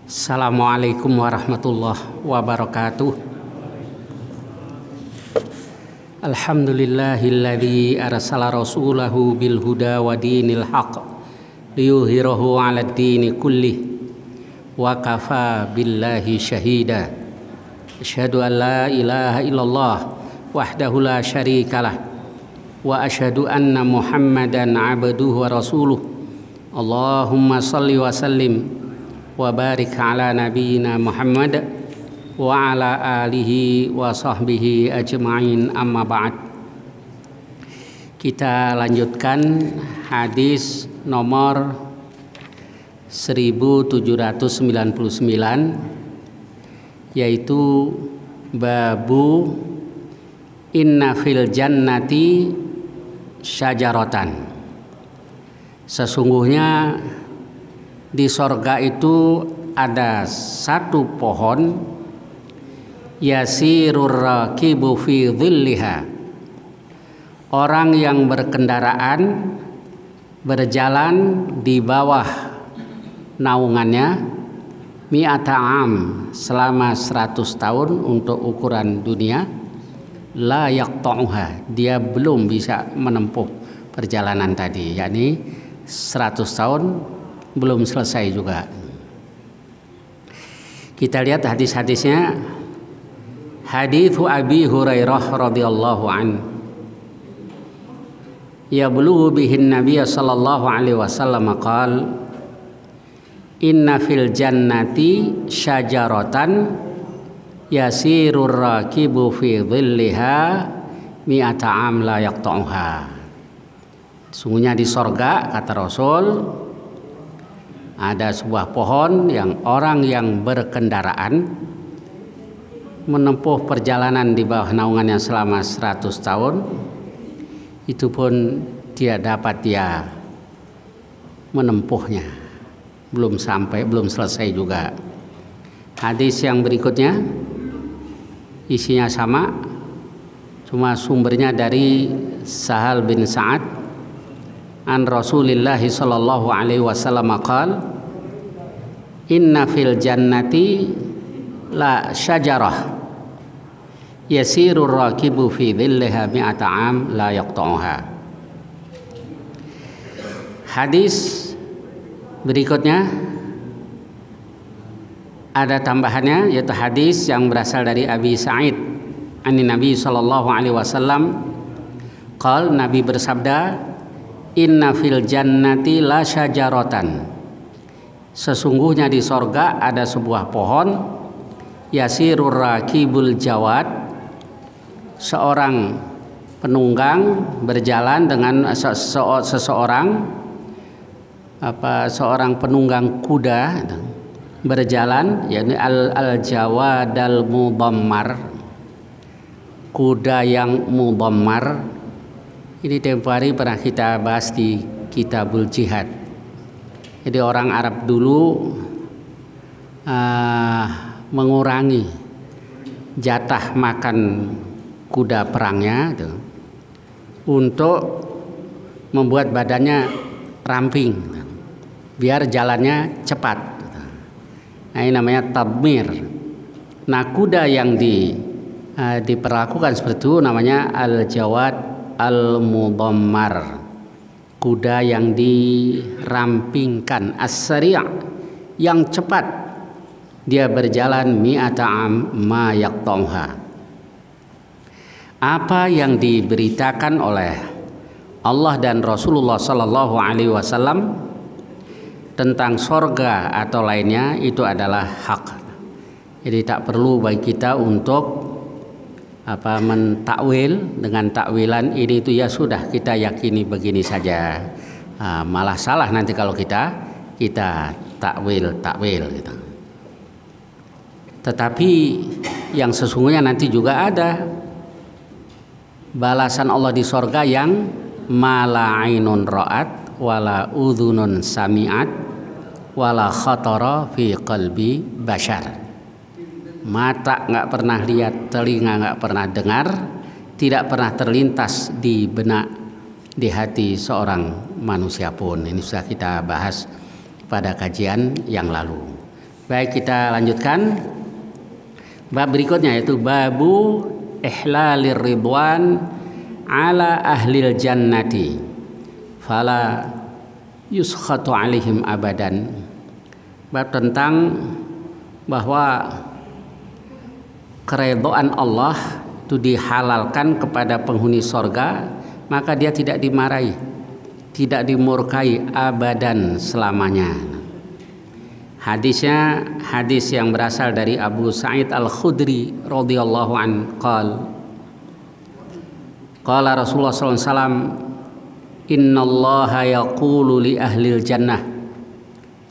Assalamualaikum warahmatullahi wabarakatuh. Alhamdulillahilladzi arsala rasulahu bil huda wa dinil haq liyuzhirahu 'alad dini kullih wa kafa billahi syahida. Asyhadu an la ilaha illallah wahdahu la syarikalah wa asyhadu anna Muhammadan 'abduhu wa rasuluh. Allahumma shalli wa sallim wa barik ala nabiyyina Muhammad wa ala alihi wa sahbihi ajma'in, amma ba'd. Kita lanjutkan hadis nomor 1799, yaitu babu inna fil jannati syajaratan. Sesungguhnya di sorga itu ada satu pohon, yasirur rakibu fi dhilliha. Orang yang berkendaraan berjalan di bawah naungannya mi'ata am, selama 100 tahun untuk ukuran dunia. La yaqta'uha, dia belum bisa menempuh perjalanan tadi, yakni 100 tahun belum selesai juga. Kita lihat hadis-hadisnya. Hadithu Abi Hurairah radhiyallahu an, yablughu bihin Nabiy sallallahu alaihi wasallam qala inna fil jannati syajaratan yasirur rakibu fi dhilliha mi'ata am la yaqta'uha. Sungguhnya di sorga, kata Rasul, ada sebuah pohon yang orang yang berkendaraan menempuh perjalanan di bawah naungannya selama 100 tahun, itu pun tidak dapat dia menempuhnya, belum selesai juga. Hadis yang berikutnya isinya sama, cuma sumbernya dari Sahal bin Sa'ad an Rasulillah sallallahu alaihi wasallam qala inna fil jannati la syajarah yasirur rakibu fi dhilliha mi'ata am la yaqta'uha. Hadis berikutnya ada tambahannya, yaitu hadis yang berasal dari Abi Sa'id an Nabi sallallahu alaihi wasallam qala, Nabi bersabda, inna fil jannati la syajaratan, sesungguhnya di sorga ada sebuah pohon, yasirur rakibul jawad, seorang penunggang berjalan dengan seorang penunggang kuda berjalan, yakni al jawadal mudammar, kuda yang mudammar. Ini tempo hari pernah kita bahas di Kitabul Jihad. Jadi orang Arab dulu mengurangi jatah makan kuda perangnya untuk membuat badannya ramping biar jalannya cepat. Nah, ini namanya tadmir. Nah, kuda yang diperlakukan seperti itu namanya al-jawad al-mudammar, kuda yang dirampingkan, as-sari', yang cepat dia berjalan, mi'ata am ma yaqta'uha. Apa yang diberitakan oleh Allah dan Rasulullah sallallahu alaihi wasallam tentang sorga atau lainnya itu adalah hak. Jadi tak perlu bagi kita untuk mentakwil dengan takwilan ini itu, ya sudah kita yakini begini saja. Malah salah nanti kalau kita takwil gitu. Tetapi yang sesungguhnya nanti juga ada balasan Allah di sorga yang mala ainun ra'at wala udhunun sami'at wala khatara fi qalbi bashar. Mata nggak pernah lihat, telinga nggak pernah dengar, tidak pernah terlintas di benak, di hati seorang manusia pun. Ini sudah kita bahas pada kajian yang lalu. Baik, kita lanjutkan. Bab berikutnya yaitu babu ihlalir ridwan ala ahlil jannati fala yuskhatu alaihim abadan. Bab tentang bahwa keridhaan Allah itu dihalalkan kepada penghuni sorga, maka dia tidak dimarahi, tidak dimurkai abadan selamanya. Hadisnya hadis yang berasal dari Abu Sa'id Al-Khudri radhiyallahu an qala Rasulullah sallallahu alaihi wasallam innallaha yaqulu li ahlil jannah,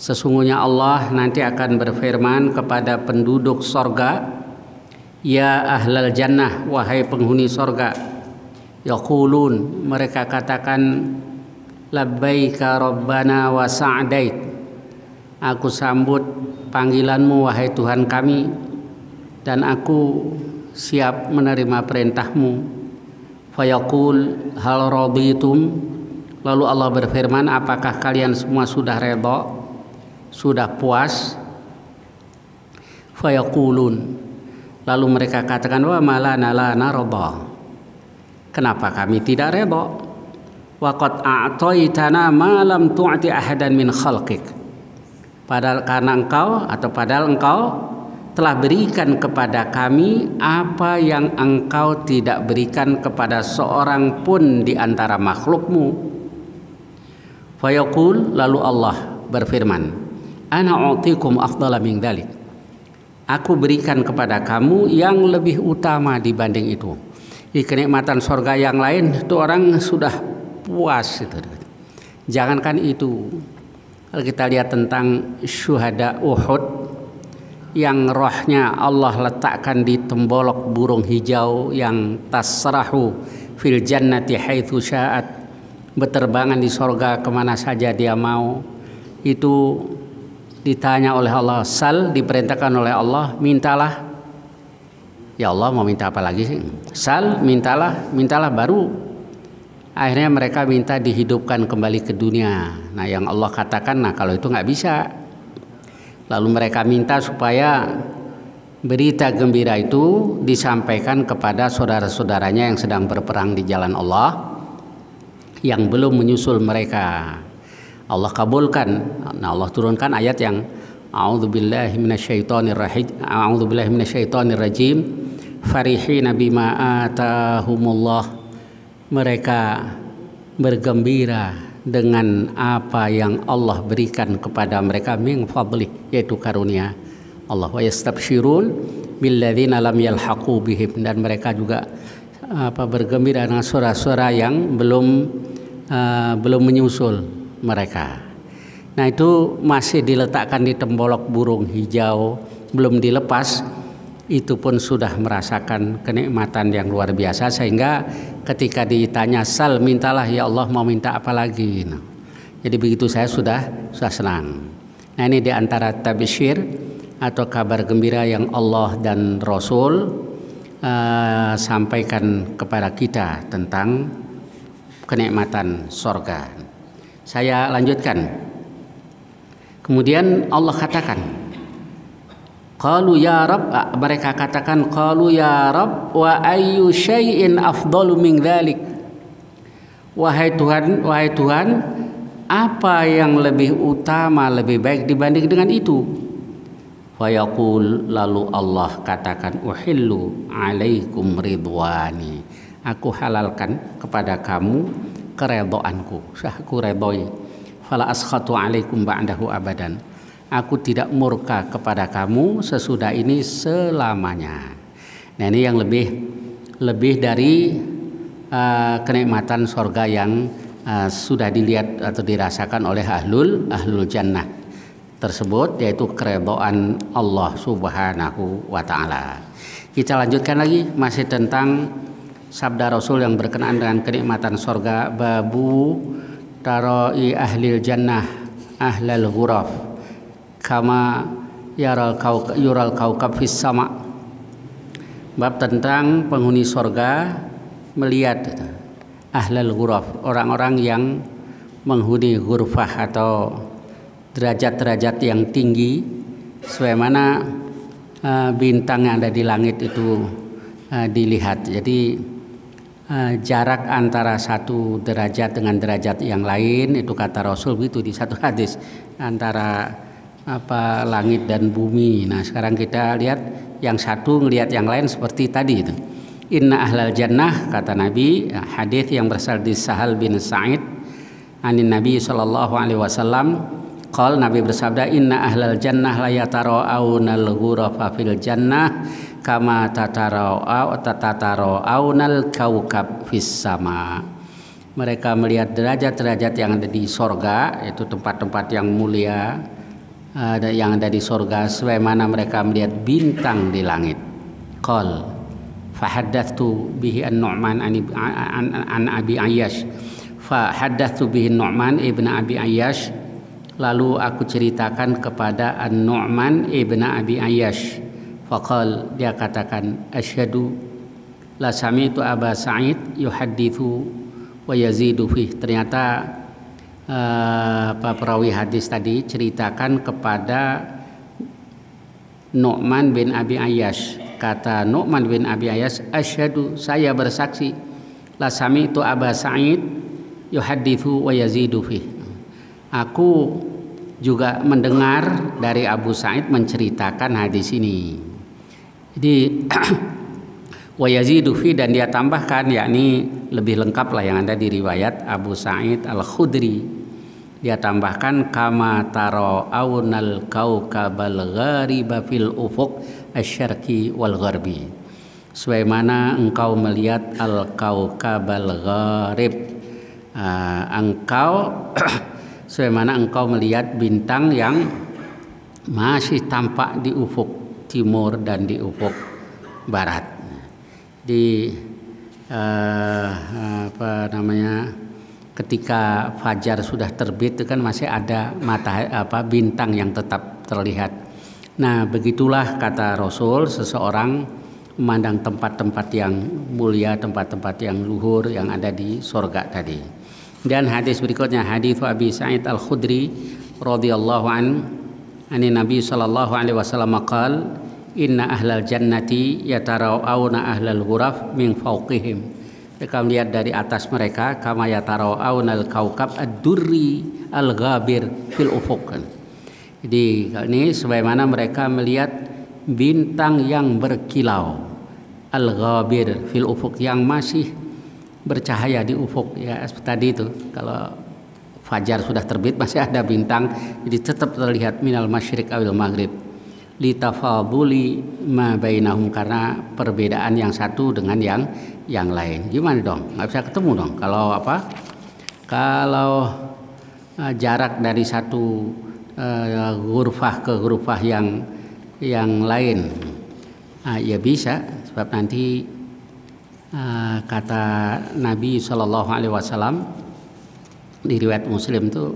sesungguhnya Allah nanti akan berfirman kepada penduduk sorga, ya ahlal jannah, wahai penghuni sorga. Yaqulun, mereka katakan, labbaika rabbana wa sa'daik, aku sambut panggilanmu wahai Tuhan kami, dan aku siap menerima perintahmu. Fayaqul hal raditum, lalu Allah berfirman, apakah kalian semua sudah redha, sudah puas? Fayaqulun, lalu mereka katakan, wa malana la narda, kenapa kami tidak redha? Wa qad a'taitana ma lam tu'ti ahadan min khalqik, padahal engkau telah berikan kepada kami apa yang engkau tidak berikan kepada seorang pun di antara makhlukmu. Fayaqul, lalu Allah berfirman, ana u'tikum afdala min dzalik, aku berikan kepada kamu yang lebih utama dibanding itu. Di kenikmatan surga yang lain itu orang sudah puas itu. Jangankan itu, kalau kita lihat tentang syuhada Uhud yang rohnya Allah letakkan di tembolok burung hijau yang tasrahu fil jannati haitsu sya'at, berterbangan di sorga kemana saja dia mau, itu ditanya oleh Allah, sal, diperintahkan oleh Allah, mintalah. Ya Allah, mau minta apa lagi sih? Sal, mintalah baru. Akhirnya mereka minta dihidupkan kembali ke dunia. Nah, yang Allah katakan, nah kalau itu nggak bisa. Lalu mereka minta supaya berita gembira itu disampaikan kepada saudara-saudaranya yang sedang berperang di jalan Allah, yang belum menyusul mereka. Allah kabulkan. Nah, Allah turunkan ayat yang a'udzubillahi minasyaitonir rajim farihina bima atahumullah, mereka bergembira dengan apa yang Allah berikan kepada mereka min fadli, yaitu karunia Allah. Wa yastabsyirun billadzina lam yalhaqu bihim, dan mereka juga bergembira dengan saudara-saudara yang belum menyusul mereka. Nah, itu masih diletakkan di tembolok burung hijau, belum dilepas, itu pun sudah merasakan kenikmatan yang luar biasa, sehingga ketika ditanya sal, mintalah ya Allah, mau minta apa lagi? Nah, jadi begitu saya sudah senang. Nah, ini diantara tabsyir atau kabar gembira yang Allah dan Rasul sampaikan kepada kita tentang kenikmatan sorga. Saya lanjutkan. Kemudian Allah katakan, qalu ya Rabb, mereka katakan, qalu ya Rabb wa ayyu syai'in afdalu min dzalik, wahai Tuhan, apa yang lebih utama, lebih baik dibanding dengan itu? Fayaqul, lalu Allah katakan, uhillu alaikum ridwani, aku halalkan kepada kamu keredoanku, aku redoi. Fala askhatu alaikum ba'dahu abadan, aku tidak murka kepada kamu sesudah ini selamanya. Nah, ini yang lebih dari kenikmatan surga yang sudah dilihat atau dirasakan oleh ahlul jannah tersebut, yaitu keridhaan Allah Subhanahu wa taala. Kita lanjutkan lagi, masih tentang sabda Rasul yang berkenaan dengan kenikmatan surga. Babu tarai ahlil jannah ahlal ghuraf kama yural kaukab fis sama. Bab tentang penghuni surga melihat ahlal ghuraf, orang-orang yang menghuni ghurfah atau derajat-derajat yang tinggi sebagaimana bintang yang ada di langit itu dilihat. Jadi jarak antara satu derajat dengan derajat yang lain itu kata Rasul begitu di satu hadis, antara langit dan bumi. Nah sekarang kita lihat yang satu ngelihat yang lain seperti tadi itu. Inna ahlal jannah, kata Nabi, hadis yang berasal di Sahal bin Sa'id anin Nabi sallallahu alaihi wasallam, qol, Nabi bersabda, inna ahlal jannah la yatara'aunal ghurafa fil jannah kama tatara'aunal kaukab fis sama. Mereka melihat derajat-derajat yang ada di sorga, yaitu tempat-tempat yang mulia yang ada di sorga, sebagaimana mereka melihat bintang di langit. Qol fahaddatsu bihi an-Nu'man an Abi Ayyash. Fahaddatsu bihi Nu'man ibn Abi Ayyash, lalu aku ceritakan kepada An-Nu'man ibn Abi Ayyash. Faqal, dia katakan, asyhadu la sami'tu Aba Sa'id yuhadditsu wa yazidu fih. Ternyata perawi hadis tadi ceritakan kepada Nu'man bin Abi Ayyash. Kata Nu'man bin Abi Ayyash, asyhadu, saya bersaksi, la sami'tu Aba Sa'id yuhadditsu wa yazidu fih. Aku juga mendengar dari Abu Sa'id menceritakan hadis ini. Jadi wa yazidu fi, dan dia tambahkan, yakni lebih lengkap lah yang ada di riwayat Abu Sa'id Al-Khudri. Dia tambahkan kama tara'aunal kaukabal ghariba fil ufuq asy-syarqi wal gharbi. Sebagaimana engkau melihat al-kaukabal gharib, engkau sebagaimana engkau melihat bintang yang masih tampak di ufuk timur dan di ufuk barat. Di ketika fajar sudah terbit itu kan masih ada bintang yang tetap terlihat. Nah begitulah kata Rasul, seseorang memandang tempat-tempat yang mulia, tempat-tempat yang luhur yang ada di sorga tadi. Dan hadis berikutnya, hadis Abi Sa'id Al-Khudri radhiyallahu ani Nabi sallallahu alaihi wasallam qala, inna ahlal jannati yatarawna ahlal ghuraf min fawqihim. Mereka melihat dari atas mereka kama yatarawna al-kaukab ad-durri al-ghabir fil ufuq. Jadi ini sebagaimana mereka melihat bintang yang berkilau, al-ghabir fil ufuq, yang masih bercahaya di ufuk. Ya tadi itu kalau fajar sudah terbit masih ada bintang, jadi tetap terlihat minal masyriq awil maghrib litafaduli ma bainahum, karena perbedaan yang satu dengan yang lain. Gimana dong? Nggak bisa ketemu dong kalau jarak dari satu ghurfah ke ghurfah yang lain. Ya bisa, sebab nanti kata Nabi Shallallahu Alaihi Wasallam di riwayat Muslim itu,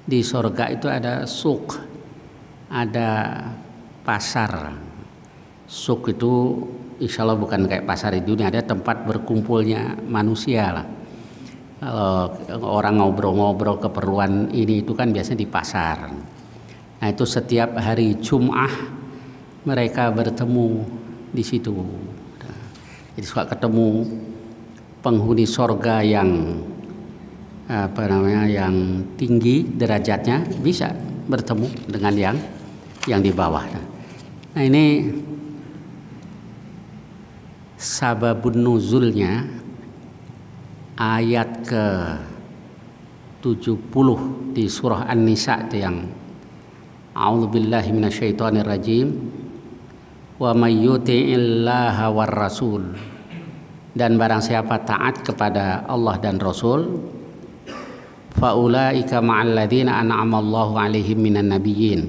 di sorga itu ada suk, ada pasar. Suk itu insya Allah bukan kayak pasar di dunia, ada tempat berkumpulnya manusia lah. Kalau orang ngobrol-ngobrol keperluan ini itu kan biasanya di pasar. Nah itu setiap hari Jum'ah mereka bertemu di situ. Jadi suka ketemu penghuni sorga yang yang tinggi derajatnya, bisa bertemu dengan yang di bawah. Nah ini sababun nuzulnya ayat ke 70 di surah An-Nisa itu yang a'udzubillahi minasyaitonirrajim, wa may yuti'illaha war rasul, dan barang siapa taat kepada Allah dan Rasul, fa ulaika ma'al ladzina an'amallahu 'alaihim minan nabiyyin,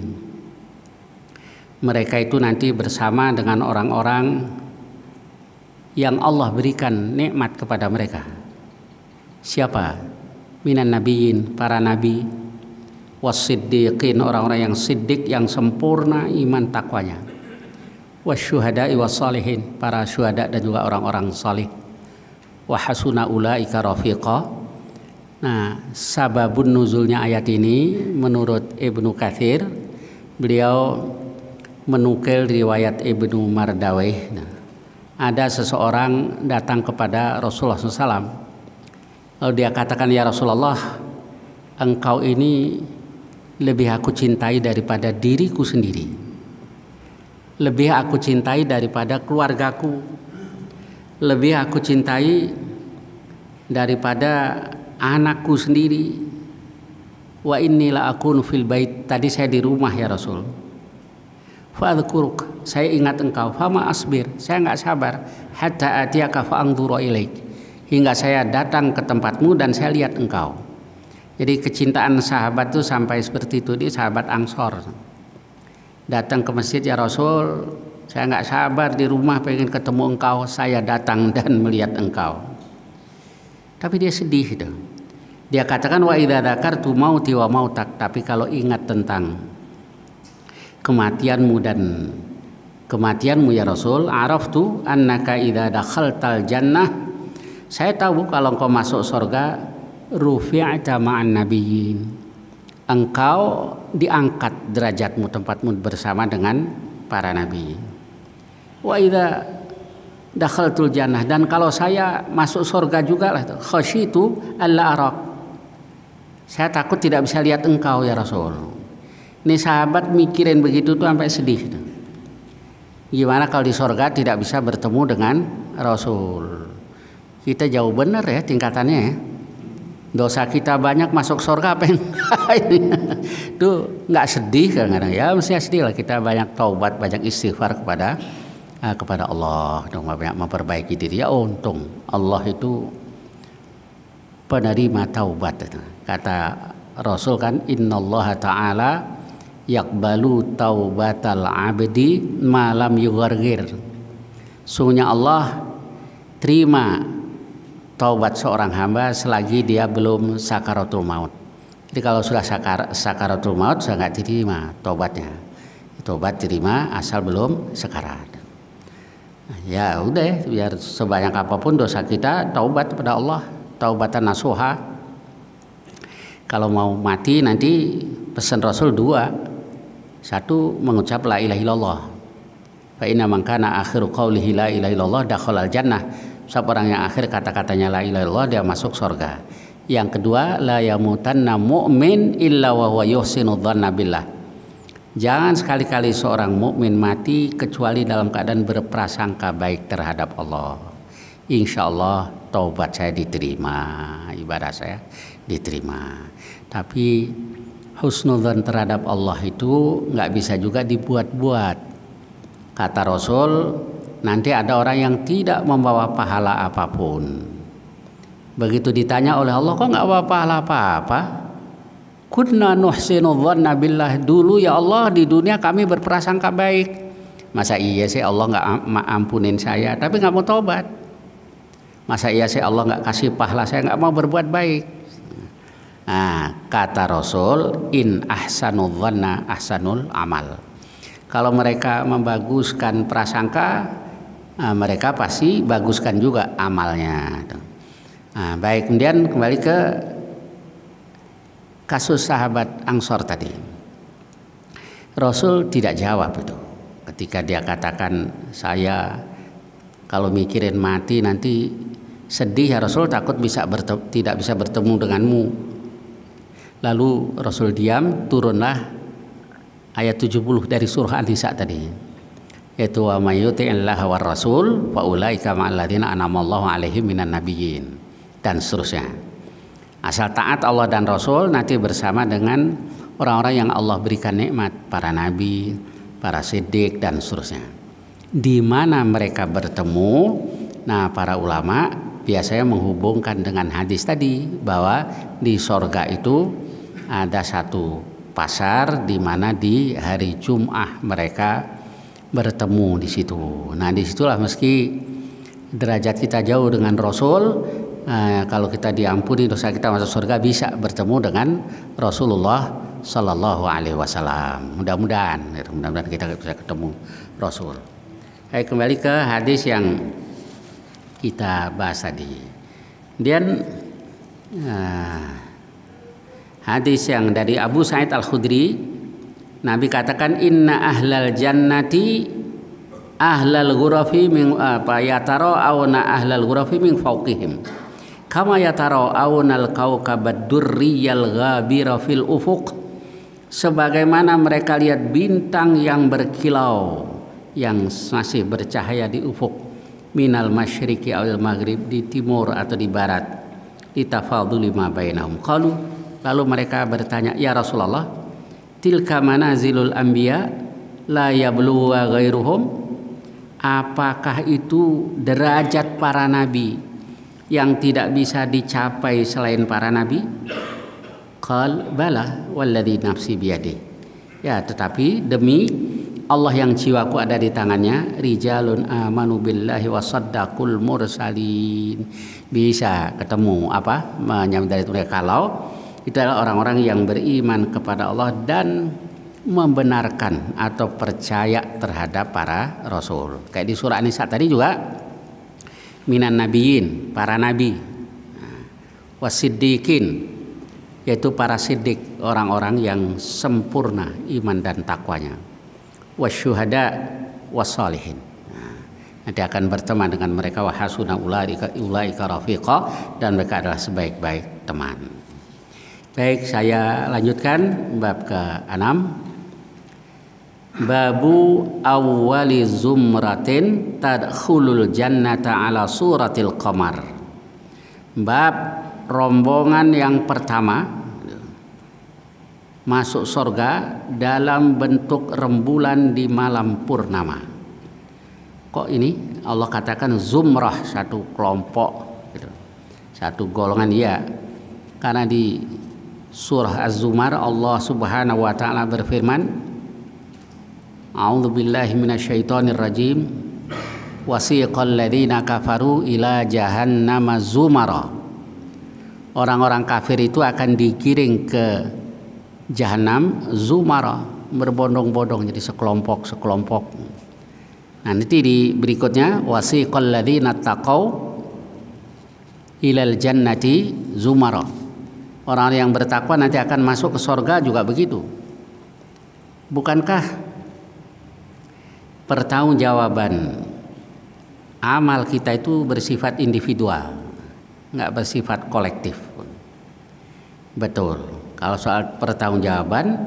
mereka itu nanti bersama dengan orang-orang yang Allah berikan nikmat kepada mereka. Siapa? Minan nabiyyin, para nabi, was-siddiqin, orang-orang yang siddiq, yang sempurna iman takwanya, wasyuhada'i wassalihin, para syuhada dan juga orang-orang salih, wa hasuna ulaika rafiqa. Nah, sababun nuzulnya ayat ini menurut Ibnu Katsir beliau menukil riwayat Ibnu Mardaweh. Ada seseorang datang kepada Rasulullah SAW. Lalu dia katakan, ya Rasulullah, engkau ini lebih aku cintai daripada diriku sendiri, lebih aku cintai daripada keluargaku, lebih aku cintai daripada anakku sendiri. Wa inni la akunu fil bait, tadi saya di rumah ya Rasul. Fa'adhkuruk, saya ingat engkau. Fama asbir, saya enggak sabar. Hatta atiyaka fa'anzuru ilaik, hingga saya datang ke tempatmu dan saya lihat engkau. Jadi kecintaan sahabat itu sampai seperti itu. Dia sahabat Ansor datang ke masjid, ya Rasul, saya enggak sabar di rumah pengen ketemu engkau. Saya datang dan melihat engkau. Tapi dia sedih itu. Dia katakan, wa idza dzakartu mauti wa mautak, tapi kalau ingat tentang kematianmu dan kematianmu ya Rasul, araftu annaka idza dakhaltal jannah, saya tahu kalau engkau masuk surga, rufi'ata ma'an nabiyyin, engkau diangkat derajatmu, tempatmu bersama dengan para nabi. Wa idza dakhaltul jannah, dan kalau saya masuk surga juga lah, khasyitu alla arak, saya takut tidak bisa lihat engkau ya Rasul. Ini sahabat mikirin begitu tuh sampai sedih. Gimana kalau di surga tidak bisa bertemu dengan Rasul? Kita jauh benar ya tingkatannya ya. Dosa kita banyak, masuk surga apa yang tuh nggak sedih kadang-kadang ya, mesti sedih lah. Kita banyak taubat, banyak istighfar kepada Allah, dong, banyak memperbaiki diri. Ya untung Allah itu penerima taubat. Kata Rasul kan, innallaha ta'ala yaqbalu taubatal abdi malam yughargir. Sungguhnya Allah terima taubat seorang hamba selagi dia belum sakaratul maut. Jadi kalau sudah sakaratul maut sudah nggak diterima taubatnya. Taubat terima asal belum sekarat. Nah, ya udah, biar sebanyak apapun dosa kita, taubat kepada Allah, taubatan nasuha. Kalau mau mati nanti pesan Rasul dua. Satu, mengucap la ilaha illallah. Fa inna man kana akhiru qaulihi la ilaha illallah dakhalal jannah. Siapa orang yang akhir kata-katanya la ilaha illallah, dia masuk surga. Yang kedua, la yamutanna mu'min illa wa huwa yuhsinu dzanna billah. Jangan sekali-kali seorang mukmin mati kecuali dalam keadaan berprasangka baik terhadap Allah. Insya Allah taubat saya diterima, ibadah saya diterima. Tapi husnudzan terhadap Allah itu nggak bisa juga dibuat-buat. Kata Rasul, nanti ada orang yang tidak membawa pahala apapun. Begitu ditanya oleh Allah, kok nggak bawa pahala apa-apa? Kunna nuhsinu dzanna billah, dulu ya Allah di dunia kami berprasangka baik. Masa iya sih Allah nggak ampunin saya tapi nggak mau tobat? Masa iya sih Allah nggak kasih pahala saya nggak mau berbuat baik? Nah, kata Rasul, in ahsanu dzanna ahsanul amal. Kalau mereka membaguskan prasangka, mereka pasti baguskan juga amalnya. Nah, baik, kemudian kembali ke kasus sahabat Ansor tadi. Rasul tidak jawab itu. Ketika dia katakan, saya kalau mikirin mati nanti sedih ya Rasul, takut tidak bisa bertemu denganmu. Lalu Rasul diam, turunlah ayat 70 dari surah An-Nisa tadi. Yaitu wa may yuti'illaha war rasul fa ulaika ma'al ladzina an'amallahu 'alaihim minan nabiyyin, dan seterusnya. Asal taat Allah dan Rasul nanti bersama dengan orang-orang yang Allah berikan nikmat, para nabi, para siddiq dan seterusnya. Di mana mereka bertemu? Nah, para ulama biasanya menghubungkan dengan hadis tadi bahwa di sorga itu ada satu pasar di mana di hari Jum'ah mereka bertemu di situ. Nah, disitulah meski derajat kita jauh dengan Rasul, kalau kita diampuni dosa kita masuk surga, bisa bertemu dengan Rasulullah Sallallahu Alaihi Wasallam. Mudah-mudahan kita bisa ketemu Rasul. Kembali ke hadis yang kita bahas tadi. Kemudian hadis yang dari Abu Sa'id Al-Khudri Nabi katakan inna ahlal jannati ahlal ghurafi min yatara'una ahlal ghurafi min fawqihim kama yatara'una al-kawkabad durriyal ghabira fil ufuq, sebagaimana mereka lihat bintang yang berkilau yang masih bercahaya di ufuk, minal masyriqi awil maghrib, di timur atau di barat, litafaduli ma bainahum. Qalu, lalu mereka bertanya, ya Rasulullah, tilka manazilul anbiya la yabluwa ghairuhum, apakah itu derajat para nabi yang tidak bisa dicapai selain para nabi? Qal bala walladzi nafsi biyadi, ya tetapi demi Allah yang jiwaku ada di tangannya, rijalun amanu billahi wa saddaqul mursalin, bisa ketemu apa menyambut dari mereka kalau itu adalah orang-orang yang beriman kepada Allah dan membenarkan atau percaya terhadap para rasul. Kayak di surah An-Nisa tadi juga, minan nabiyyin, para nabi, wasiddiqin, yaitu para siddiq, orang-orang yang sempurna iman dan takwanya, wasyuhada wassalihin, nanti akan berteman dengan mereka, wa hasuna ulaika rafiqa, dan mereka adalah sebaik-baik teman. Baik, saya lanjutkan bab ke-6. Babu awwali zumratin tadkhulul jannata ala suratil qamar. Bab rombongan yang pertama masuk surga dalam bentuk rembulan di malam purnama. Kok ini Allah katakan zumrah, satu kelompok gitu, satu golongan? Ya, karena di surah Az-Zumar Allah Subhanahu wa taala berfirman, a'udzubillahi minasyaitonir rajim, wasiqal ladzina kafaru ila jahannama zumara. Orang-orang kafir itu akan digiring ke Jahanam zumara, berbondong-bondong, jadi sekelompok-sekelompok. Nah, nanti di berikutnya wasiqal ladzina taqau ilal jannati zumara. Orang yang bertakwa nanti akan masuk ke surga juga begitu. Bukankah pertanggungjawaban amal kita itu bersifat individual, nggak bersifat kolektif? Betul. Kalau soal pertanggungjawaban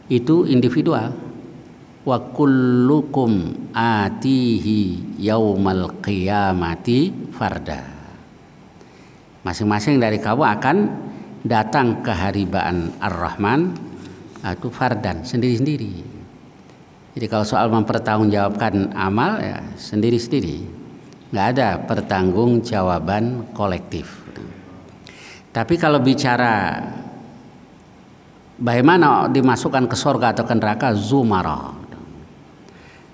itu individual. Wa kullukum atihi yaumal qiyamati farda. Masing-masing dari kamu akan datang ke haribaan Ar-Rahman itu fardan, sendiri-sendiri. Jadi kalau soal mempertanggungjawabkan amal ya sendiri-sendiri. Nggak ada pertanggungjawaban kolektif. Tapi kalau bicara bagaimana dimasukkan ke surga atau ke neraka, zumara.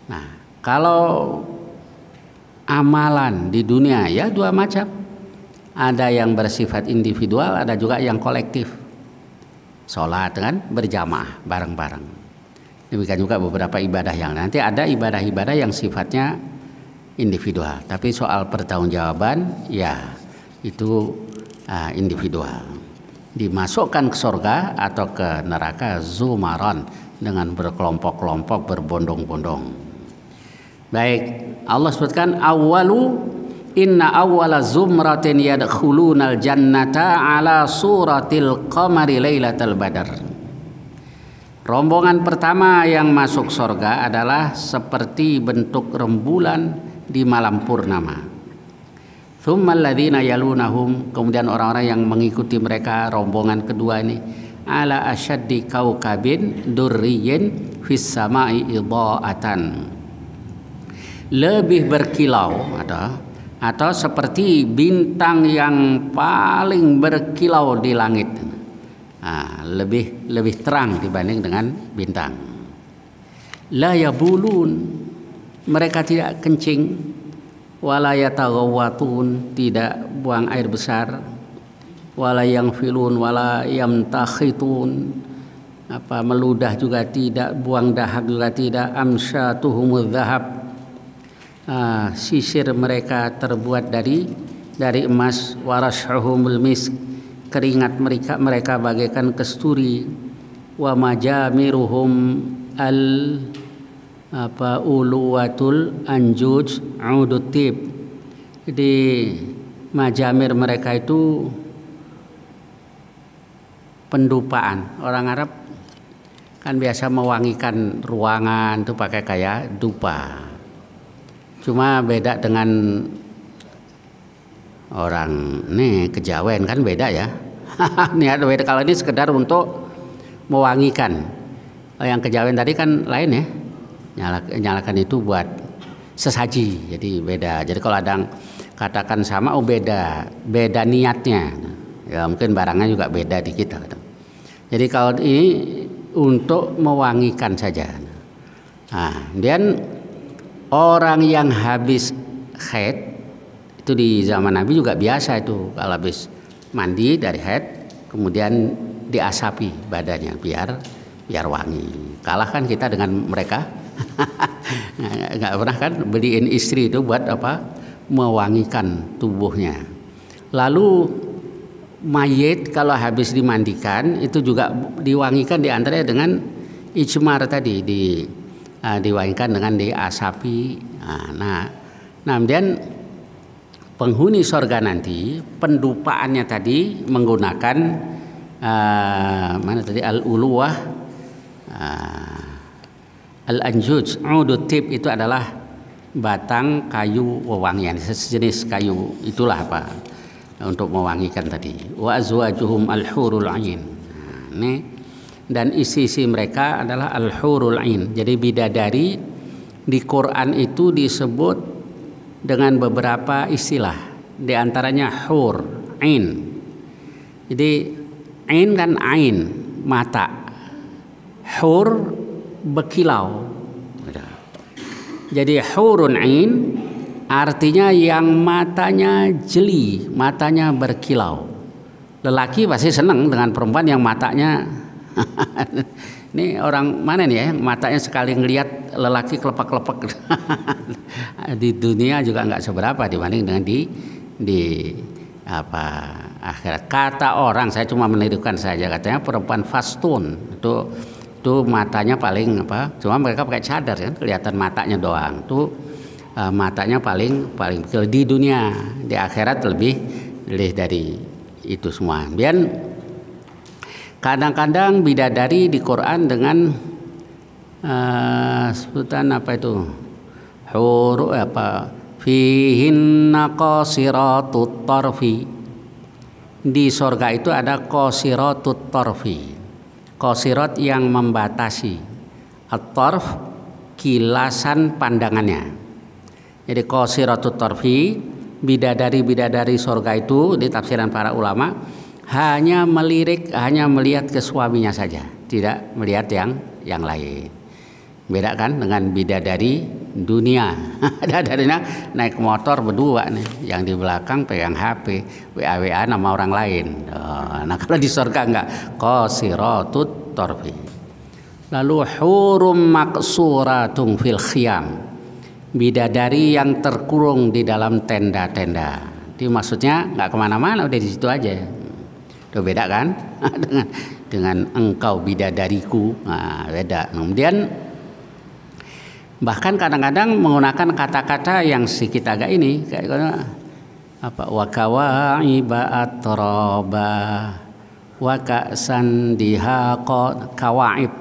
Nah, kalau amalan di dunia ya dua macam. Ada yang bersifat individual, ada juga yang kolektif. Sholat kan berjamaah bareng-bareng. Demikian juga beberapa ibadah yang nanti ada ibadah-ibadah yang sifatnya individual. Tapi soal pertanggungjawaban ya itu individual. Dimasukkan ke surga atau ke neraka zumaron, dengan berkelompok-kelompok, berbondong-bondong. Baik, Allah sebutkan awwalu inna awwala zumratin yadkhulunal jannata ala suratil qamari lailatal badar. Rombongan pertama yang masuk surga adalah seperti bentuk rembulan di malam purnama. Tsummal ladzina yalunahum, kemudian orang-orang yang mengikuti mereka, rombongan kedua ini, ala asyaddi kaukabin durriyin fis sama'i idha'atan, lebih berkilau atau seperti bintang yang paling berkilau di langit. Lebih terang dibanding dengan bintang. La yabulun, mereka tidak kencing, wala yataghawwatun, tidak buang air besar, wala yangfilun, wala yamtakhitun, meludah juga tidak, buang dahak juga tidak, amsyatuhumudz dzahab, sisir mereka terbuat dari emas, warashuhumul misk, keringat mereka bagaikan kesturi, wa majamiruhum al uluwatul anjuj udut tib. Jadi majamir mereka itu pendupaan. Orang Arab kan biasa mewangikan ruangan tuh pakai kayak dupa. Cuma beda dengan orang nih kejawen kan beda ya. Nih ada beda, kalau ini sekedar untuk mewangikan. Yang kejawen tadi kan lain ya. Nyalakan itu buat sesaji, jadi beda. Jadi kalau ada yang katakan sama, oh beda niatnya. Ya mungkin barangnya juga beda di kita. Jadi kalau ini untuk mewangikan saja. Nah, kemudian orang yang habis haid itu di zaman Nabi juga biasa itu, kalau habis mandi dari haid kemudian diasapi badannya biar wangi. Kalah kan kita dengan mereka. Nggak pernah kan beliin istri itu buat apa? Mewangikan tubuhnya. Lalu mayit kalau habis dimandikan itu juga diwangikan diantaranya dengan ijmar tadi, diwangikan dengan diasapi. Nah kemudian penghuni sorga nanti pendupaannya tadi menggunakan mana tadi al-uluwah al-anjuj udut tib, itu adalah batang kayu wewangian, sejenis kayu itulah apa untuk mewangikan tadi. Wa azwajuhum al-hurul ain. Nah, dan isi-isi mereka adalah al-hurul ain. Jadi bidadari di Quran itu disebut dengan beberapa istilah, di antaranya hur, ain. Jadi ain kan ain, mata. Hur berkilau. Jadi hurun ain artinya yang matanya jeli, matanya berkilau. Lelaki pasti senang dengan perempuan yang matanya ini orang mana nih ya, matanya sekali ngelihat lelaki kelepak-kelepak. Di dunia juga nggak seberapa dibanding dengan di apa akhirat. Kata orang, saya cuma menirukan saja, katanya perempuan fastun itu matanya paling apa? Cuma mereka pakai cadar kan, kelihatan matanya doang. Tuh matanya paling kecil di dunia, di akhirat lebih dari itu semua. Dan kadang-kadang bidadari di Quran dengan sebutan apa itu? Huru apa? Fihinna qasiratut tarfi. Di surga itu ada qasiratut tarfi. Qasirat yang membatasi. At-tarf kilasan pandangannya. Jadi qasiratut tarfi, bidadari surga itu di tafsiran para ulama hanya melihat ke suaminya saja, tidak melihat yang lain. Beda kan dengan bidadari dunia. Bidadarinya naik motor berdua nih, yang di belakang pegang HP, WA nama orang lain. Nah kalau di surga enggak, qasiratut tarfi. Lalu hurum maksuratun fil khiyam, bidadari yang terkurung di dalam tenda-tenda. Itu maksudnya nggak kemana-mana, udah di situ aja. Udah beda kan dengan engkau bidadariku. Nah, beda. Kemudian bahkan kadang-kadang menggunakan kata-kata yang sedikit agak ini kayak apa, wa kawaiba atraba wa ka'san dihaqa. Kawaib,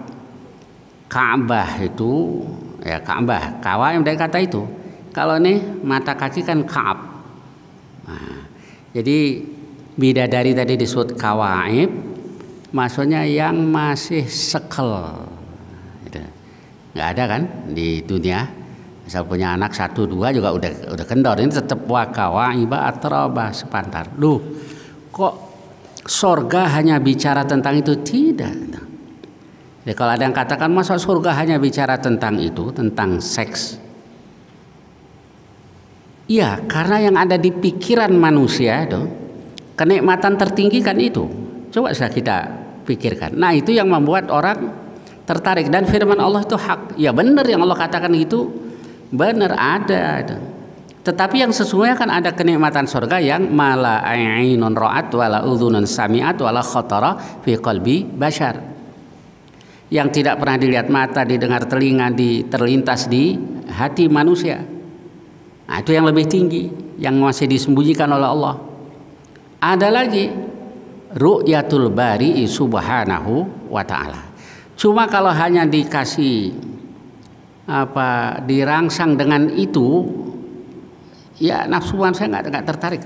Ka'bah itu ya, Ka'bah, kawaib dari kata itu. Kalau nih mata kaki kan Ka'ab. Nah, jadi bidadari tadi disebut kawaib, maksudnya yang masih sekel. Gitu. Nggak ada kan di dunia. Misal punya anak 1, 2 juga udah kendor. Ini tetap wa kawaiba atraba, sepantar. Duh, kok surga hanya bicara tentang itu? Tidak. Jadi kalau ada yang katakan masa surga hanya bicara tentang itu, tentang seks. Iya, karena yang ada di pikiran manusia itu, kenikmatan tertinggi kan itu. Coba saya kita pikirkan. Nah itu yang membuat orang tertarik. Dan firman Allah itu hak. Ya benar yang Allah katakan itu, benar ada. Tetapi yang sesungguhnya kan ada kenikmatan surga yang mala ainun ra'at wala udhunun sami'at wala khatara fi qalbi bashar. yang tidak pernah dilihat mata, didengar telinga, terlintas di hati manusia. Nah, itu yang lebih tinggi, yang masih disembunyikan oleh Allah. Ada lagi ru'yatul bari'i subhanahu wa ta'ala. Cuma kalau hanya dikasih dirangsang dengan itu, ya nafsu saya nggak tertarik.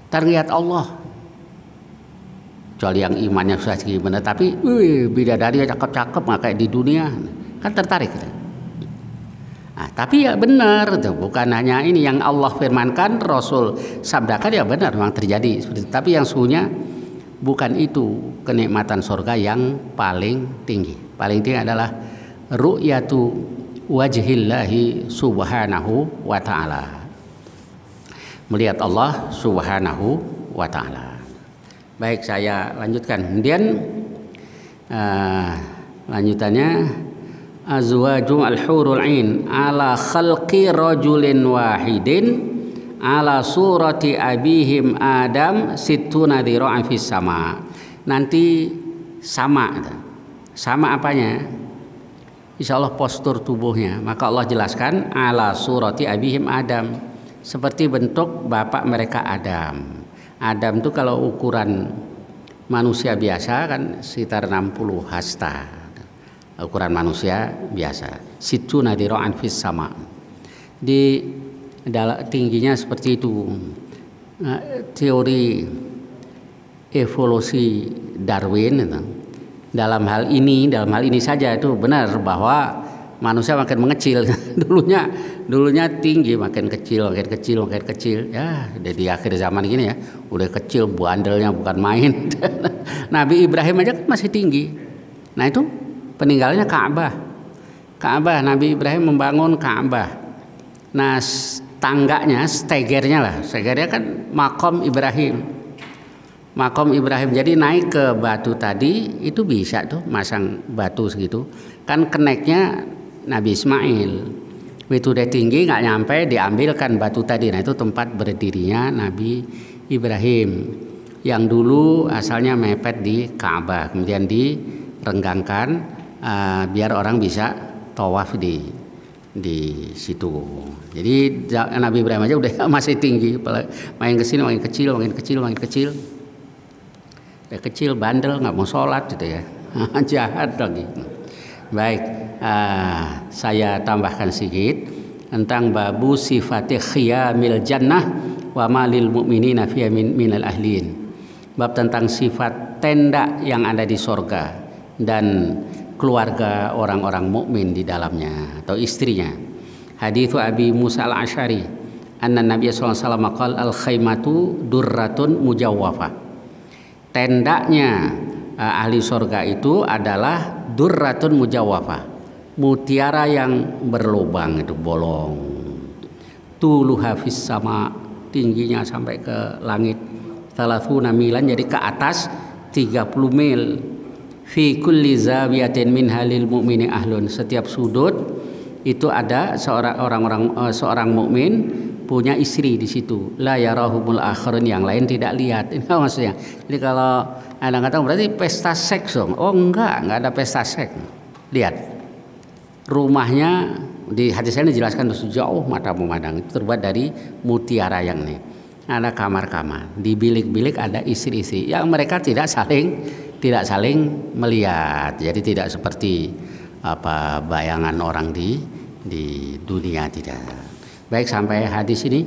Terlihat Allah. Kecuali yang imannya susah gimana, tapi bidadari cakep-cakep nggak kayak di dunia, kan tertarik. Nah, tapi ya benar tuh, bukan hanya ini yang Allah firmankan, Rasul sabdakan, ya benar memang terjadi seperti itu. Tapi yang sesungguhnya bukan itu kenikmatan surga yang paling tinggi. Paling tinggi adalah ru'yatu wajhillahi subhanahu wa ta'ala. Melihat Allah subhanahu wa ta'ala. Baik, saya lanjutkan. Kemudian lanjutannya azwajum al-hurul ain ala khalqi rajulin wahidin ala surati abihim Adam sittuna dhira'an fis sama. Nanti sama apanya? Insya Allah postur tubuhnya. Maka Allah jelaskan ala surati abihim Adam, seperti bentuk bapak mereka Adam. Adam itu kalau ukuran manusia biasa kan sekitar 60 hasta. Ukuran manusia biasa. Sittuna dhira'an fis sama. Di tingginya seperti itu. Teori evolusi Darwin itu, dalam hal ini saja itu benar bahwa manusia makin mengecil. dulunya tinggi, makin kecil ya. Di akhir zaman gini ya udah kecil, bandelnya bukan main. Nabi Ibrahim aja kan masih tinggi. Nah, itu peninggalannya Ka'bah. Nabi Ibrahim membangun Ka'bah. Nah, tangganya, stegernya kan makom Ibrahim. Jadi naik ke batu tadi itu bisa tuh masang batu segitu. Kan keneknya Nabi Ismail. Itu udah tinggi nggak nyampe, diambilkan batu tadi. Nah, itu tempat berdirinya Nabi Ibrahim. Yang dulu asalnya mepet di Ka'bah, kemudian direnggangkan biar orang bisa tawaf di situ. Jadi Nabi Ibrahim aja udah masih tinggi, main kesini makin kecil. Udah kecil, bandel, nggak mau sholat gitu ya. Jahat lagi. Baik, saya tambahkan sedikit tentang babu sifati khiyamil jannah wa malil mu'minina fiha minal ahlin. Bab tentang sifat tenda yang ada di sorga dan keluarga orang-orang mukmin di dalamnya atau istrinya. Hadits Abi Musa al-Asy'ari anna Nabi sallallahu alaihi wasallam qala al-khaymatu durratun mujawwafah. Tendanya ahli sorga itu adalah durratun mujawwafah, mutiara yang berlubang, itu bolong. Tuluha fis sama, tingginya sampai ke langit. Thalathuna milan, jadi ke atas 30 mil. Fi kulli zawiyatin min halil mu'mini ahlun, setiap sudut itu ada seorang mukmin punya istri di situ. La yarahumul akharun, yang lain tidak lihat. Ini maksudnya. Jadi kalau Anda katakan berarti pesta seks dong. Oh enggak ada pesta seks. Lihat. Rumahnya di hadis ini dijelaskan jauh mata memandang, itu terbuat dari mutiara yang ini. Ada kamar-kamar. Di bilik-bilik ada istri-istri yang mereka tidak saling melihat. Jadi tidak seperti bayangan orang di dunia, tidak. Baik, sampai hadis ini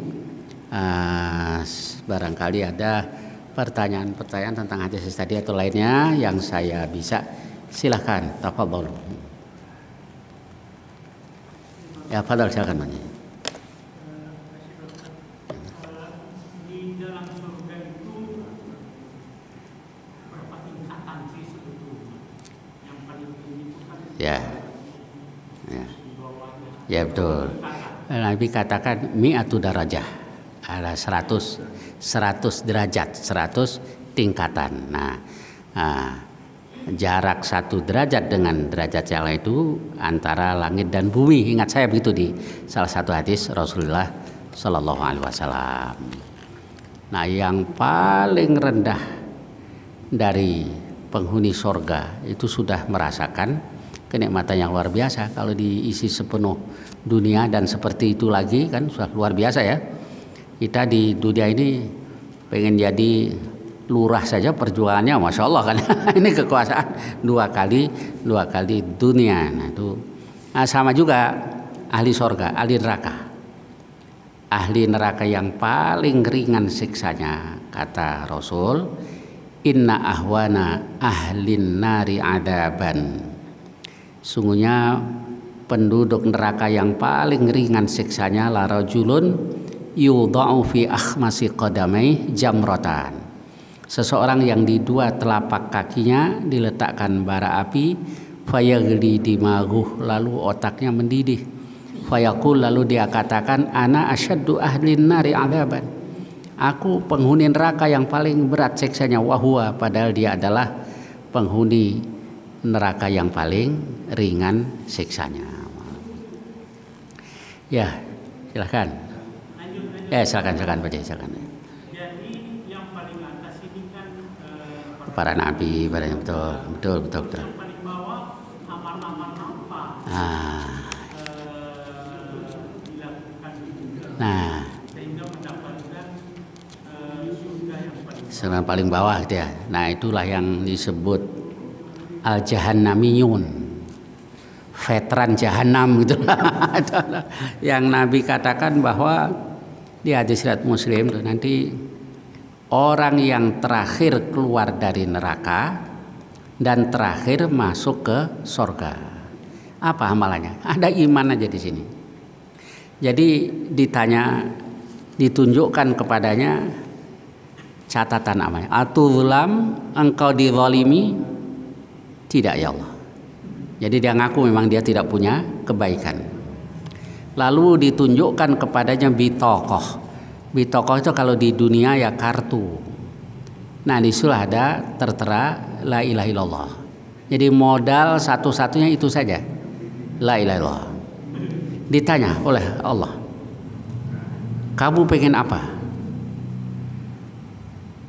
barangkali ada pertanyaan-pertanyaan tentang hadis tadi atau lainnya yang saya bisa, silahkan. Tafadhol. Ya, fadhol, silakan. Di dalam surga itu berapa tingkatan sih sebetulnya? Yang paling tinggi itu kan ya betul. Nabi katakan mi'atu darajah, ada 100 derajat, 100 tingkatan. Nah, jarak 1 derajat dengan derajat yang lain itu antara langit dan bumi. Ingat saya begitu di salah satu hadis Rasulullah Shallallahu Alaihi Wasallam. Nah, yang paling rendah dari penghuni sorga itu sudah merasakan kenikmatan yang luar biasa. Kalau diisi sepenuh dunia dan seperti itu lagi kan sudah luar biasa ya. Kita di dunia ini pengen jadi lurah saja perjuangannya, masya Allah kan. Ini kekuasaan dua kali dunia. Nah itu sama juga ahli sorga, ahli neraka. Ahli neraka yang paling ringan siksanya, kata Rasul, inna ahwana ahlin nari adaban. Sungguhnya penduduk neraka yang paling ringan siksanya la rajulun yudha'u fi akhmasi qadamai jamratan. Seseorang yang di dua telapak kakinya diletakkan bara api, fayagli dimaguh, lalu otaknya mendidih. Fayaqul, lalu dia katakan, ana asyaddu ahlin nari adaban. Aku penghuni neraka yang paling berat siksanya, wahua, padahal dia adalah penghuni neraka yang paling ringan siksanya. Ya, silakan. Silakan Pak Jai, silakan. Jadi yang paling atas ini kan Para nabi, betul. yang paling bawah amal-amal apa dilakukan juga. Nah, Sehingga mendapatkan surga yang paling bawah gitu ya. Nah, itulah yang disebut al-jahannamiyun. Veteran jahanam gitu. Yang Nabi katakan bahwa di hadis riwayat Muslim tuh nanti orang yang terakhir keluar dari neraka dan terakhir masuk ke sorga. Apa amalannya? Ada iman aja di sini. Jadi ditunjukkan kepadanya catatan amalnya. Atuzulam, engkau dizalimi? Tidak ya Allah. Jadi dia ngaku memang dia tidak punya kebaikan. Lalu ditunjukkan kepadanya bitokoh. Bitokoh itu kalau di dunia ya kartu. Nah disulah ada tertera la ilaha illallah. Jadi modal satu-satunya itu saja, la ilaha illallah. Ditanya oleh Allah, kamu pengen apa?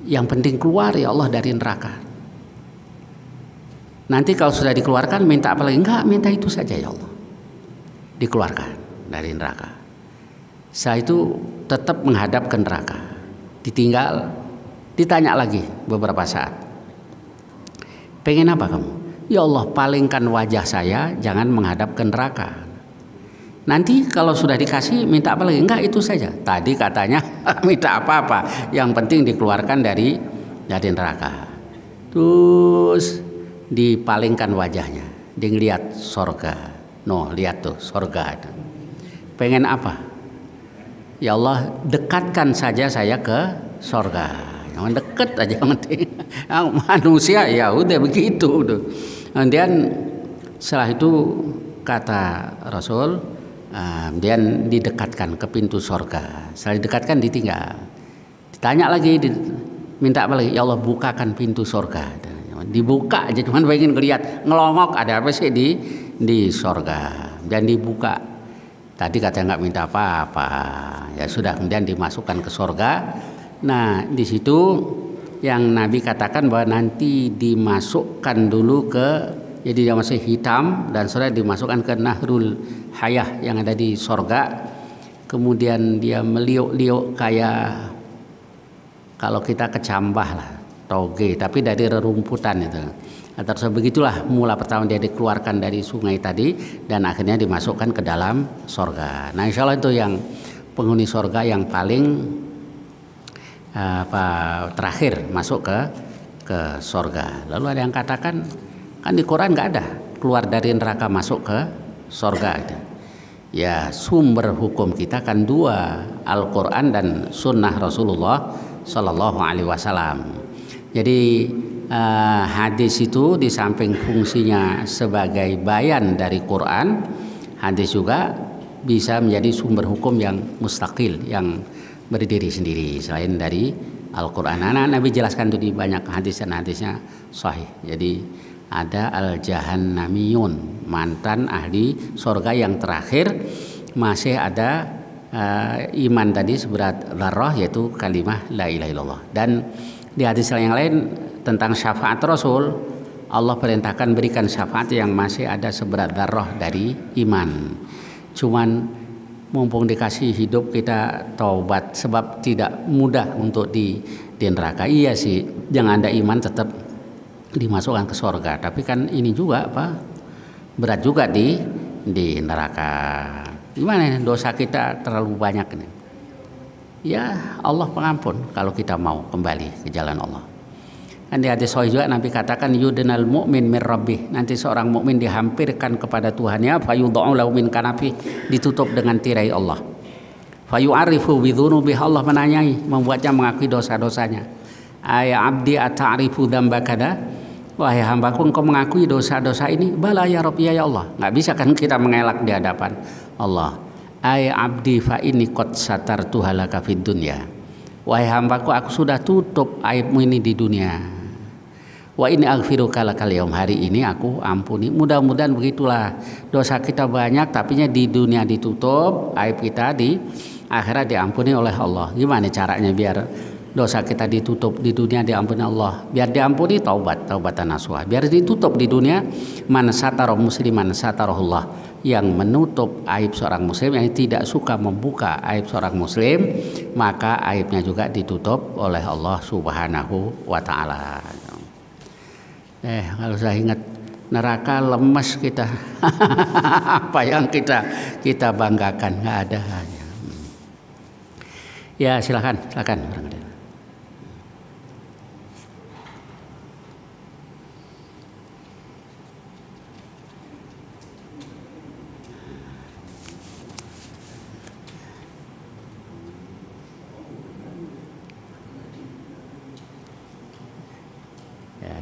Yang penting keluar ya Allah dari neraka. Nanti kalau sudah dikeluarkan minta apa lagi? Enggak, minta itu saja ya Allah. Dikeluarkan dari neraka. Setelah itu tetap menghadap ke neraka. Ditinggal, ditanya lagi beberapa saat. Pengen apa kamu? Ya Allah, palingkan wajah saya, jangan menghadap ke neraka. Nanti kalau sudah dikasih minta apa lagi? Enggak, itu saja. Tadi katanya minta apa-apa, yang penting dikeluarkan dari neraka. Terus dipalingkan wajahnya, dia ngeliat sorga. No, lihat tuh sorga. Pengen apa? Ya Allah, dekatkan saja saya ke sorga. Yang deket aja penting. Manusia ya udah begitu. Kemudian setelah itu kata Rasul, kemudian didekatkan ke pintu sorga. Setelah didekatkan ditinggal. Ditanya lagi, minta apa lagi? Ya Allah, bukakan pintu sorga. Dibuka aja, cuman pengen ngeliat ngelongok ada apa sih di sorga. Dan dibuka. Tadi katanya nggak minta apa-apa. Ya sudah, kemudian dimasukkan ke sorga. Nah di situ yang Nabi katakan bahwa nanti dimasukkan dulu ke, jadi dia masih hitam dan sudah dimasukkan ke Nahrul Hayah yang ada di sorga. Kemudian dia meliuk-liuk kayak kalau kita kecambah lah, toge, tapi dari rerumputan itu. Terus begitulah mula pertama dia dikeluarkan dari sungai tadi dan akhirnya dimasukkan ke dalam sorga. Nah insya Allah itu yang penghuni sorga yang paling terakhir masuk ke sorga. Lalu ada yang katakan, kan di Quran nggak ada keluar dari neraka masuk ke sorga. Ya sumber hukum kita kan dua, Al-Quran dan Sunnah Rasulullah Sallallahu Alaihi Wasallam. Jadi hadis itu di samping fungsinya sebagai bayan dari Quran, hadis juga bisa menjadi sumber hukum yang mustaqil, yang berdiri sendiri selain dari Al-Quran. Nabi jelaskan itu di banyak hadis dan hadisnya sahih. Jadi ada al-jahannamiyun, mantan ahli surga yang terakhir masih ada iman tadi seberat dzarrah, yaitu kalimah la ilaha illallah. Dan di hadis yang lain tentang syafaat Rasul, Allah perintahkan berikan syafaat yang masih ada seberat darah dari iman. Cuman mumpung dikasih hidup kita taubat, sebab tidak mudah untuk di neraka. Iya sih, jangan ada iman tetap dimasukkan ke surga. Tapi kan ini juga apa? Berat juga di neraka. Gimana dosa kita terlalu banyak ini? Ya Allah pengampun kalau kita mau kembali ke jalan Allah. Kan di hadis sahih juga Nabi katakan yudnal mu'min min rabbih. Nanti seorang mukmin dihampirkan kepada Tuhannya, fayudha'u lahu min kanafi, ditutup dengan tirai Allah. Fayu'arifu bidzunubi, Allah menanyai, membuatnya mengakui dosa-dosanya. Ya abdi ata'rifu dzamba kada? Wahai hambaku, engkau mengakui dosa-dosa ini? Bala ya Rabb, ya Allah. Enggak bisa kan kita mengelak di hadapan Allah. Ay abdi fa inni qad satartu halaka fid dunya. Wahai hambaku, aku sudah tutup aibmu ini di dunia. Wa ini aghfiruka lakal yaum, hari ini aku ampuni. Mudah-mudahan begitulah. Dosa kita banyak tapi di dunia ditutup, aib kita di akhirat diampuni oleh Allah. Gimana caranya biar dosa kita ditutup di dunia diampuni Allah? Biar diampuni taubatan nasuha. Biar ditutup di dunia, man satara musliman satarahullah, yang menutup aib seorang muslim, yang tidak suka membuka aib seorang muslim, maka aibnya juga ditutup oleh Allah Subhanahu wa taala. Kalau saya ingat neraka lemes kita. Apa yang kita banggakan? Nggak ada. Ya silakan.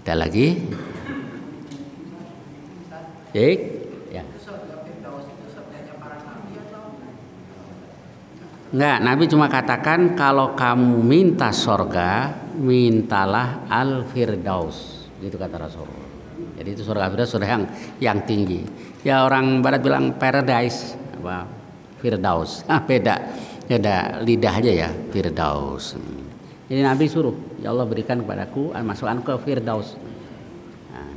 Ada lagi? Baik. Ya. Enggak, Nabi cuma katakan kalau kamu minta surga, mintalah al-firdaus. Gitu kata Rasulullah. Jadi itu surga firdaus, surga yang tinggi. Ya orang barat bilang paradise, apa? Firdaus. Beda lidah aja ya, firdaus. Jadi Nabi suruh, ya Allah berikan kepadaku masukkan ke firdaus. Nah,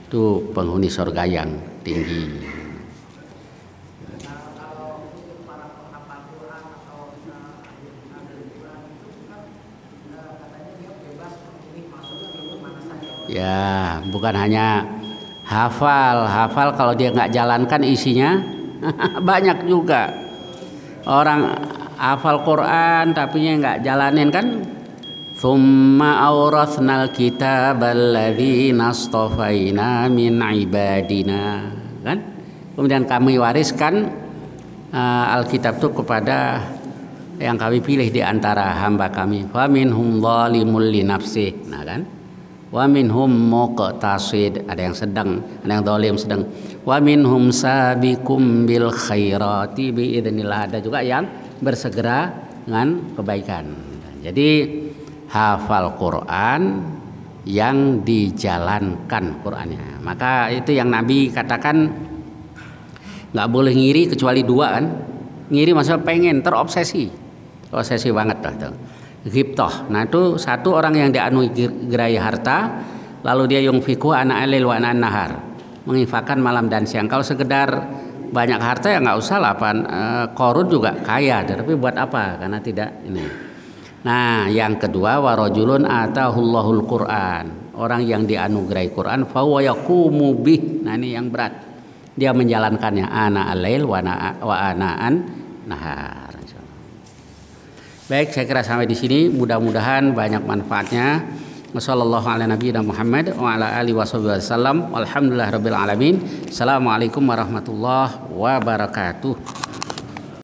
itu penghuni surga yang tinggi. Ya, bukan hanya hafal kalau dia nggak jalankan isinya banyak juga orang hafal Quran tapi nggak jalanin kan. Tsumma awrathnal kitabal ladzina astafaina min ibadina, kan? Kemudian kami wariskan Alkitab itu kepada yang kami pilih di antara hamba kami. Fa minhum zalimul li nafsihi, nah kan? Wa minhum muqtasid, ada yang sedang, ada yang zalim sedang. Wa minhum sabiqum bil khairati bi idznillah, ada juga yang bersegera dengan kebaikan. Jadi hafal Quran yang dijalankan Qurannya. Maka itu yang Nabi katakan nggak boleh ngiri kecuali dua kan. Ngiri maksudnya pengen, terobsesi banget tuh. Ghibtah. Nah itu satu orang yang dianugerahi harta, lalu dia yungfiku ana alil wa ana nahar, menginfakkan malam dan siang. Kalau sekedar banyak harta ya nggak usah lah, Korun juga kaya, tapi buat apa? Karena tidak ini. Nah yang kedua warajulun atahullahul Quran, orang yang dianugerahi Quran fahuwa yaqumu bih. Nah ini yang berat, dia menjalankannya ana alail wa ana an nahar. Baik, saya kira sampai di sini, mudah-mudahan banyak manfaatnya. Wassallallahu ala nabiyina Muhammad wa ala alihi wasallam. Walhamdulillahirabbil alamin. Assalamualaikum warahmatullahi wabarakatuh.